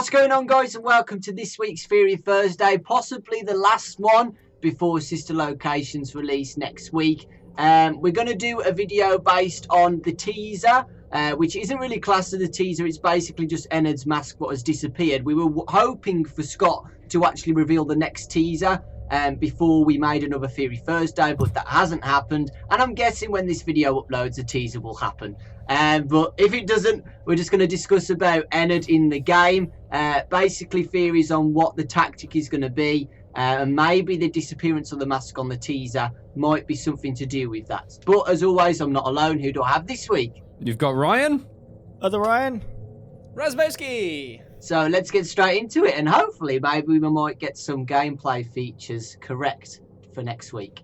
What's going on, guys, and welcome to this week's Theory Thursday, possibly the last one before Sister Locations release next week. We're going to do a video based on the teaser, which isn't really classed as a teaser. It's basically just ENNARDS' mask what has disappeared. We were hoping for Scott to actually reveal the next teaser before we made another Theory Thursday, but that hasn't happened, and I'm guessing when this video uploads, a teaser will happen. But if it doesn't, we're just going to discuss about ENNARD in the game, basically theories on what the tactic is going to be, and maybe the disappearance of the mask on the teaser might be something to do with that. But as always, I'm not alone. Who do I have this week? You've got Ryan. Other Ryan. Razbowski. So let's get straight into it, and hopefully maybe we might get some gameplay features correct for next week.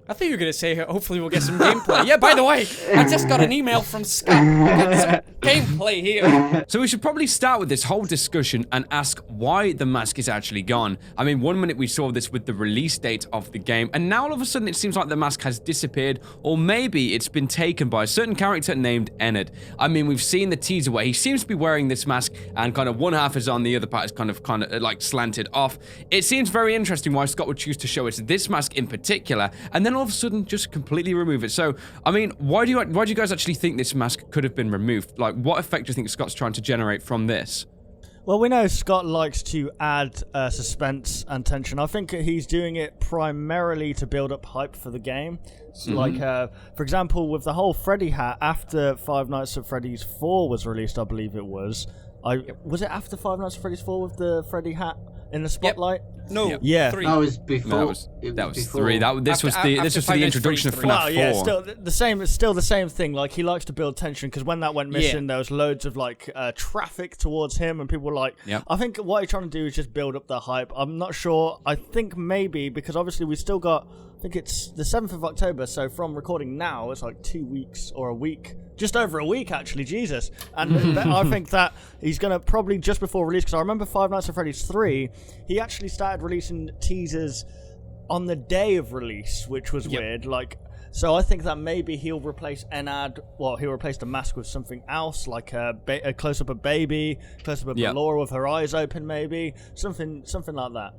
I thought you were going to say, hopefully we'll get some gameplay. Yeah, by the way, I just got an email from Scott. Some gameplay here. So we should probably start with this whole discussion and ask why the mask is actually gone. I mean, one minute we saw this with the release date of the game, and now all of a sudden it seems like the mask has disappeared, or maybe it's been taken by a certain character named ENNARD. I mean, we've seen the teaser where he seems to be wearing this mask, and kind of one half is on, the other part is kind of like slanted off. It seems very interesting why Scott would choose to show us this mask in particular, and then all of a sudden just completely remove it. So, I mean, why do you guys actually think this mask could have been removed? Like, what effect do you think Scott's trying to generate from this? Well, we know Scott likes to add suspense and tension. I think he's doing it primarily to build up hype for the game. So like, for example, with the whole Freddy hat, after Five Nights at Freddy's 4 was released, I believe it was. Was it after Five Nights at Freddy's 4 with the Freddy hat in the spotlight? Yep. No, yeah, 3. That was before. That was 3. This was the introduction of FNAF 4. Well, yeah, still the same. It's still the same thing. Like, he likes to build tension because when that went missing, there was loads of like traffic towards him, and people were like, I think what he's trying to do is just build up the hype. I'm not sure. I think maybe because obviously we still got. I think it's the 7th of October, so from recording now, it's like 2 weeks or a week. Just over a week, actually, Jesus. And I think that he's going to probably just before release, because I remember Five Nights at Freddy's 3, he actually started releasing teasers on the day of release, which was weird. Like, so I think that maybe he'll replace ENNARD, well, he'll replace the mask with something else, like a close-up of Baby, close-up of Laura with her eyes open, maybe. Something like that.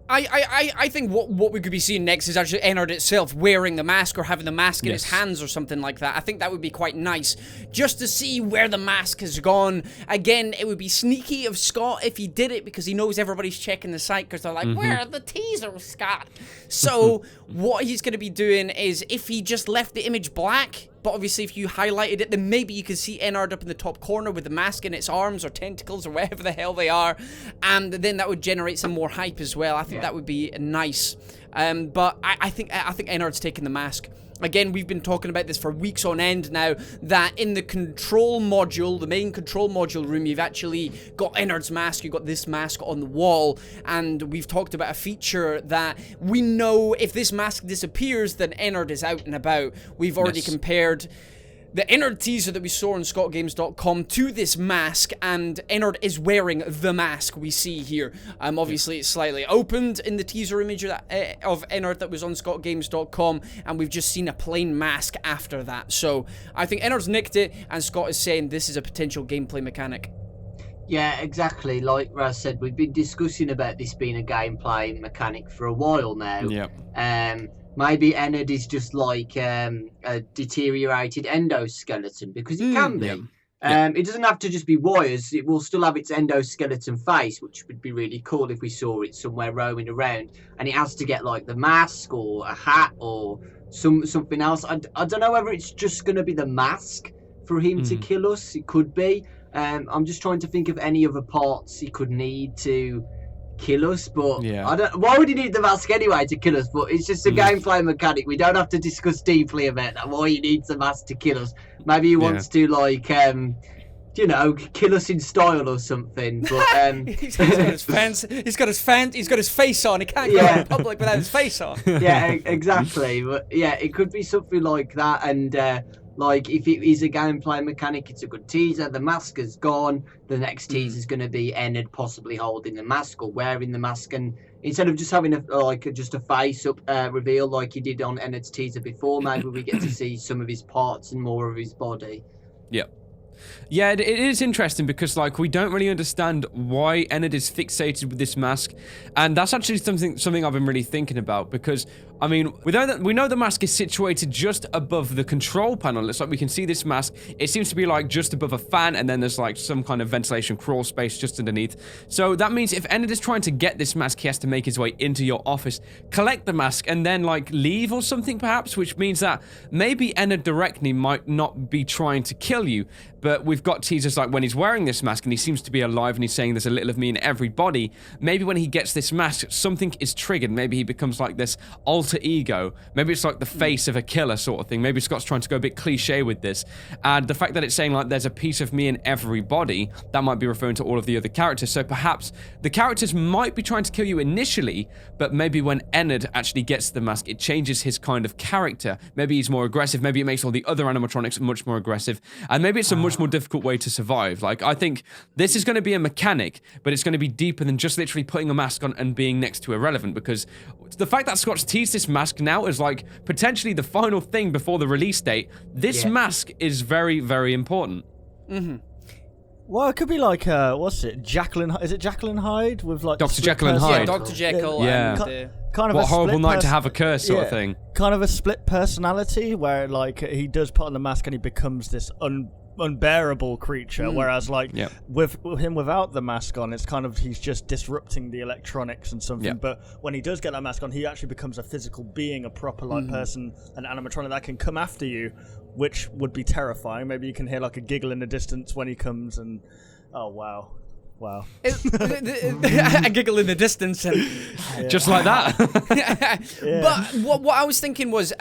I think what we could be seeing next is actually ENNARD itself wearing the mask or having the mask in his hands or something like that. I think that would be quite nice just to see where the mask has gone. Again, it would be sneaky of Scott if he did it because he knows everybody's checking the site because they're like, where are the teasers, Scott? So what he's going to be doing is if he just left the image black, but obviously if you highlighted it, then maybe you could see ENNARD up in the top corner with the mask in its arms or tentacles or whatever the hell they are, and then that would generate some more hype as well. I think that would be nice. But I think ENNARD's taking the mask. Again, we've been talking about this for weeks on end now, that in the control module, the main control module room, you've actually got ENNARD's mask, you've got this mask on the wall, and we've talked about a feature that we know if this mask disappears, then ENNARD is out and about. We've already compared the ENNARD teaser that we saw on ScottGames.com to this mask, and ENNARD is wearing the mask we see here. Obviously, it's slightly opened in the teaser image of ENNARD that was on ScottGames.com, and we've just seen a plain mask after that. So I think ENNARD's nicked it, and Scott is saying this is a potential gameplay mechanic. Yeah, exactly. Like Raz said, we've been discussing about this being a gameplay mechanic for a while now. Maybe ENNARD is just like a deteriorated endoskeleton, because it can be. It doesn't have to just be wires. It will still have its endoskeleton face, which would be really cool if we saw it somewhere roaming around. And it has to get like the mask or a hat or something else. I don't know whether it's just going to be the mask for him to kill us. It could be. I'm just trying to think of any other parts he could need to kill us, but I don't. Why would he need the mask anyway to kill us? But it's just a gameplay mechanic. We don't have to discuss deeply about that. Why he needs the mask to kill us? Maybe he wants to like, you know, kill us in style or something. But he's got his face on. He can't go out in public without his face on. Yeah, exactly. But yeah, it could be something like that. And like, if it is a gameplay mechanic, it's a good teaser. The mask is gone. The next teaser is going to be ENNARD possibly holding the mask or wearing the mask. And instead of just having just a face-up reveal like he did on ENNARD's teaser before, maybe we get to see some of his parts and more of his body. Yeah. Yeah, it is interesting because, like, we don't really understand why Ennard is fixated with this mask, and that's actually something I've been really thinking about because, I mean, we know the mask is situated just above the control panel. It's like we can see this mask. It seems to be, like, just above a fan, and then there's, like, some kind of ventilation crawl space just underneath. So that means if Ennard is trying to get this mask, he has to make his way into your office, collect the mask, and then, like, leave or something, perhaps, which means that maybe Ennard directly might not be trying to kill you, but we've got teasers like when he's wearing this mask and he seems to be alive and he's saying there's a little of me in every body. Maybe when he gets this mask, something is triggered. Maybe he becomes like this alter ego. Maybe it's like the face of a killer sort of thing. Maybe Scott's trying to go a bit cliche with this. And the fact that it's saying like there's a piece of me in every body, that might be referring to all of the other characters. So perhaps the characters might be trying to kill you initially, but maybe when Ennard actually gets the mask, it changes his kind of character. Maybe he's more aggressive. Maybe it makes all the other animatronics much more aggressive. And maybe it's a much more difficult way to survive. Like, I think this is going to be a mechanic, but it's going to be deeper than just literally putting a mask on and being next to irrelevant, because the fact that Scott's teased this mask now is like potentially the final thing before the release date. This mask is very, very important. Well, it could be like, what's it, Jacqueline, is it Jacqueline Hyde with like... Dr. Jekyll and Hyde. Yeah, Dr. Jekyll and... kind of what a horrible night to have a curse sort of thing. Kind of a split personality where like he does put on the mask and he becomes this unbearable creature, whereas like with him without the mask on, it's kind of he's just disrupting the electronics and something. But when he does get that mask on, he actually becomes a physical being, a proper like person, an animatronic that can come after you, which would be terrifying. Maybe you can hear like a giggle in the distance when he comes, and oh wow. A giggle in the distance, and just like that. But what I was thinking was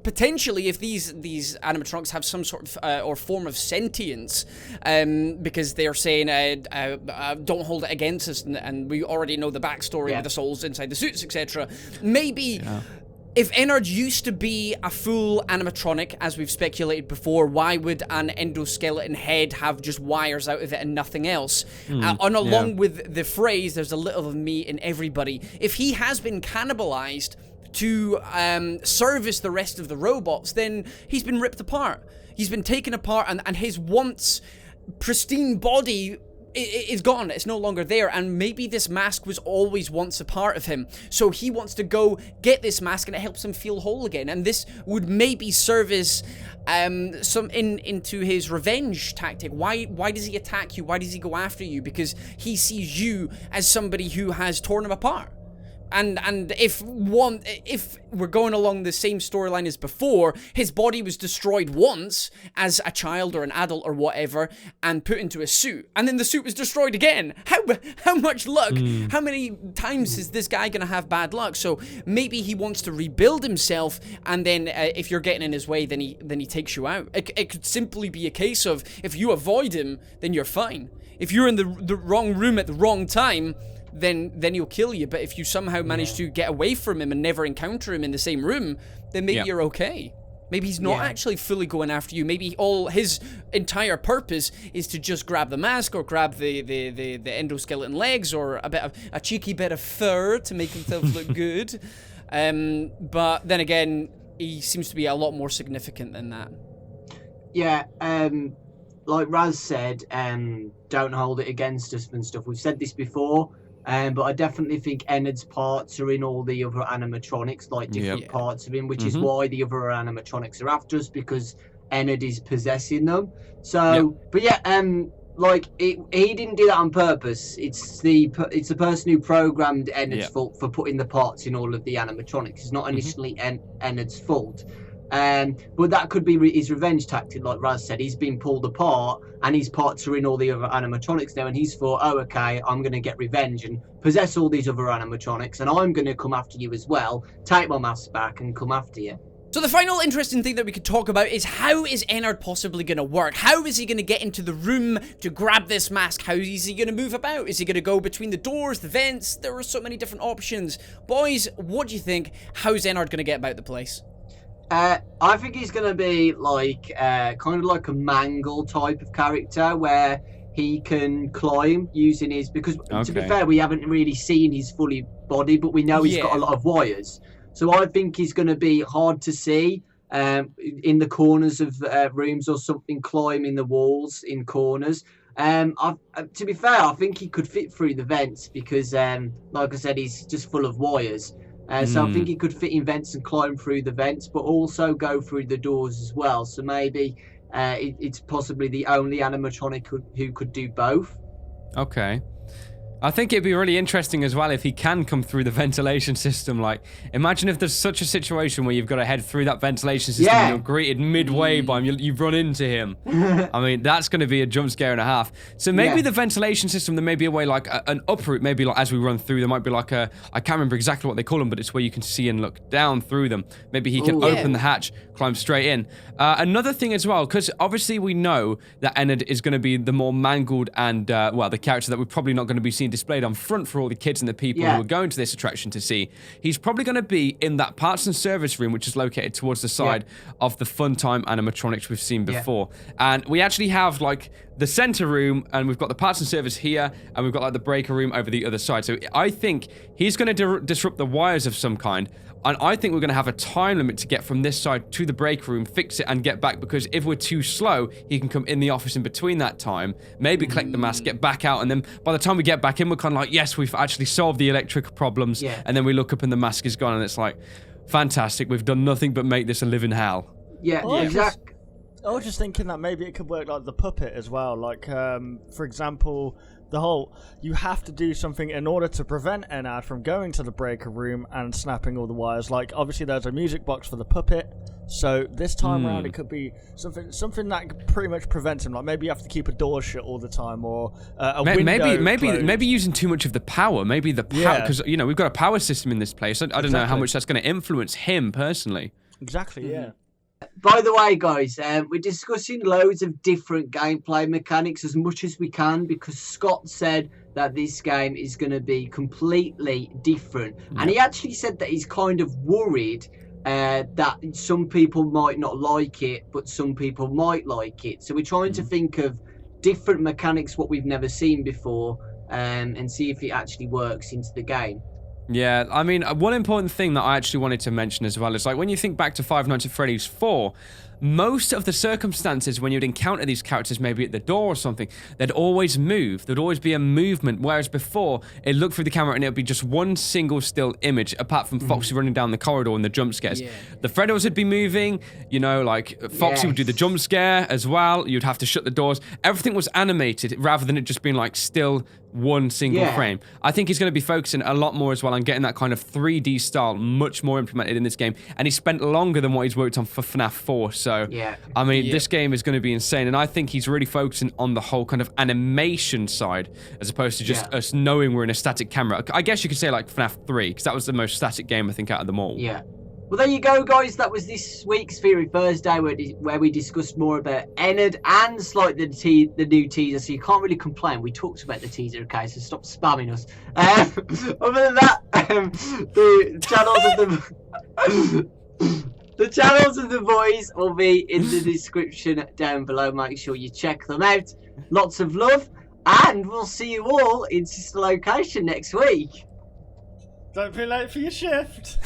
potentially if these animatronics have some sort of or form of sentience, because they're saying don't hold it against us, and we already know the backstory with the souls inside the suits, etc. Maybe. If Ennard used to be a full animatronic, as we've speculated before, why would an endoskeleton head have just wires out of it and nothing else? Along with the phrase, there's a little of me in everybody. If he has been cannibalized to service the rest of the robots, then he's been ripped apart. He's been taken apart, and his once pristine body is gone. It's no longer there, and maybe this mask was always once a part of him, so he wants to go get this mask and it helps him feel whole again, and this would maybe service some into his revenge tactic. Why does he attack you? Why does he go after you? Because he sees you as somebody who has torn him apart. And if we're going along the same storyline as before, his body was destroyed once as a child or an adult or whatever, and put into a suit, and then the suit was destroyed again. How much luck? How many times is this guy gonna have bad luck? So maybe he wants to rebuild himself, and then if you're getting in his way, then he takes you out. It could simply be a case of if you avoid him, then you're fine. If you're in the wrong room at the wrong time, then he'll kill you. But if you somehow manage to get away from him and never encounter him in the same room, then maybe you're okay. Maybe he's not actually fully going after you. Maybe all his entire purpose is to just grab the mask or grab the endoskeleton legs or a cheeky bit of fur to make himself look good. But then again, he seems to be a lot more significant than that. Yeah, like Raz said, don't hold it against us and stuff. We've said this before. But I definitely think Ennard's parts are in all the other animatronics, like different parts of him, which is why the other animatronics are after us, because Ennard is possessing them. So, but yeah, like he didn't do that on purpose. It's the person who programmed Ennard's fault for putting the parts in all of the animatronics. It's not initially Ennard's fault. But that could be his revenge tactic, like Raz said. He's been pulled apart, and his parts are in all the other animatronics now, and he's thought, oh, okay, I'm going to get revenge and possess all these other animatronics, and I'm going to come after you as well, take my mask back, and come after you. So the final interesting thing that we could talk about is how is Ennard possibly going to work? How is he going to get into the room to grab this mask? How is he going to move about? Is he going to go between the doors, the vents? There are so many different options. Boys, what do you think? How's Ennard going to get about the place? I think he's going to be like kind of like a Mangle type of character where he can climb using his, because to be fair, we haven't really seen his fully body, but we know he's got a lot of wires. So I think he's going to be hard to see, in the corners of rooms or something, climbing the walls in corners. To be fair, I think he could fit through the vents because, like I said, he's just full of wires. So I think he could fit in vents and climb through the vents, but also go through the doors as well. So maybe it's possibly the only animatronic who could do both. Okay. I think it'd be really interesting as well if he can come through the ventilation system. Like, imagine if there's such a situation where you've got to head through that ventilation system and you're greeted midway by him, you've run into him. I mean, that's going to be a jump scare and a half. So maybe the ventilation system, there may be a way, like an up route, maybe like as we run through, there might be like I can't remember exactly what they call them, but it's where you can see and look down through them. Maybe he can open the hatch, climb straight in. Another thing as well, because obviously we know that Ennard is going to be the more mangled and, well, the character that we're probably not going to be seeing displayed on front for all the kids and the people who are going to this attraction to see. He's probably going to be in that parts and service room, which is located towards the side of the fun time animatronics we've seen before. And we actually have like the center room, and we've got the parts and service here, and we've got like the breaker room over the other side. So I think he's going to disrupt the wires of some kind. And I think we're going to have a time limit to get from this side to the break room, fix it, and get back. Because if we're too slow, he can come in the office in between that time, maybe collect the mask, get back out, and then by the time we get back in, we're kind of like, yes, we've actually solved the electric problems. And then we look up and the mask is gone, and it's like, fantastic, we've done nothing but make this a living hell. Exactly. I was just thinking that maybe it could work like the puppet as well. Like, for example, the whole, you have to do something in order to prevent Ennard from going to the breaker room and snapping all the wires. Like, obviously there's a music box for the puppet, so this time around it could be something that pretty much prevents him. Like, maybe you have to keep a door shut all the time, or a window closed. Maybe using too much of the power. Maybe the power, because you know we've got a power system in this place. I don't know how much that's going to influence him personally. Exactly. Yeah. By the way, guys, we're discussing loads of different gameplay mechanics as much as we can, because Scott said that this game is going to be completely different. And he actually said that he's kind of worried that some people might not like it, but some people might like it. So we're trying to think of different mechanics, what we've never seen before, and see if it actually works into the game. Yeah, I mean, one important thing that I actually wanted to mention as well is, like, when you think back to Five Nights at Freddy's 4, most of the circumstances when you'd encounter these characters, maybe at the door or something, they'd always move. There'd always be a movement, whereas before, it'd look through the camera and it'd be just one single still image, apart from Foxy running down the corridor and the jump scares. The Freddos would be moving, you know, like, Foxy would do the jump scare as well. You'd have to shut the doors. Everything was animated, rather than it just being, like, still one single frame. I think he's going to be focusing a lot more as well on getting that kind of 3D style much more implemented in this game, and he spent longer than what he's worked on for FNAF 4, so I mean this game is going to be insane, and I think he's really focusing on the whole kind of animation side as opposed to just us knowing we're in a static camera. I guess you could say like FNAF 3, because that was the most static game I think out of them all. Well, there you go, guys. That was this week's Theory Thursday, where we discussed more about Ennard and like the new teaser. So you can't really complain. We talked about the teaser, okay? So stop spamming us. Other than that, the channels of the boys will be in the description down below. Make sure you check them out. Lots of love, and we'll see you all in Sister Location next week. Don't be late for your shift.